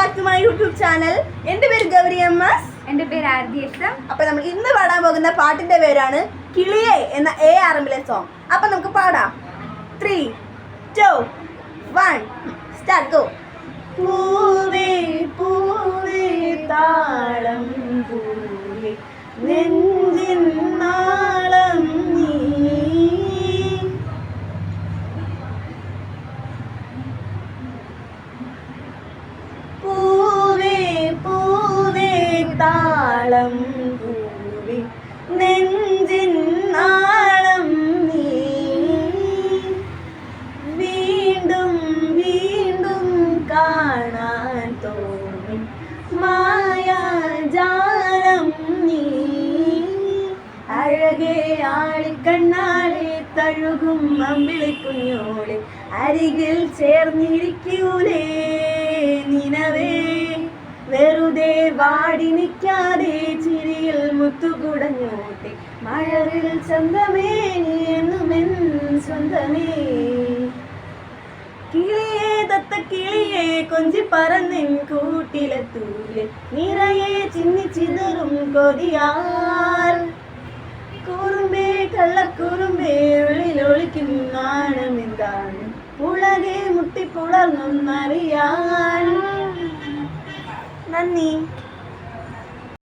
Back to my YouTube channel. എൻ്റെ പേര് Gauri M S. എൻ്റെ പേര് ആദ്യ. അപ്പൊ നമ്മൾ ഇന്ന് പാടാൻ പോകുന്ന പാട്ടിന്റെ പേരാണ് കിളിയെ എന്ന ARMലെ സോങ്. അപ്പൊ നമുക്ക് പാടാം. 3, 2, 1 സ്റ്റാർട്ട്. ഗോ. പൂവേ പൂവേ താളം പൂവേ നെഞ്ചിൻ നാളം നീ. പൂവേ പൂവേ താളം പൂവേ നെഞ്ചിൻ നാളം നീ. വീണ്ടും വീണ്ടും കാണാൻ തോന്നി മായാജാലം നീ. അഴകേ ആളിക്കണ്ണാളെ തഴുകും അമ്പിളിക്കുഞ്ഞോളെ അരികിൽ ചേർന്നിരിക്കൂലേ നിനവേ. വെറുതെ വാടി നിൽക്കാതെ ചിരിയിൽ മുത്തുകുടഞ്ഞോട്ടെ മഴവിൽ സ്വന്തമേ എന്നുമെൻ സ്വന്തമേ. കിളിയേ തത്ത കിളിയെ കൊഞ്ചി പറന്നിൻ കൂട്ടിലെത്തൂലെ നിറയെ ചിന്നിച്ചിതറും കൊതിയാൽ. കുറുമ്പേ കള്ളക്കുറുമ്പേ ഉള്ളിലൊളിക്കും നാണമെന്താണ് ഉളകെ മുട്ടിപ്പുളർന്നൊന്നറിയാൻ. നന്ദി.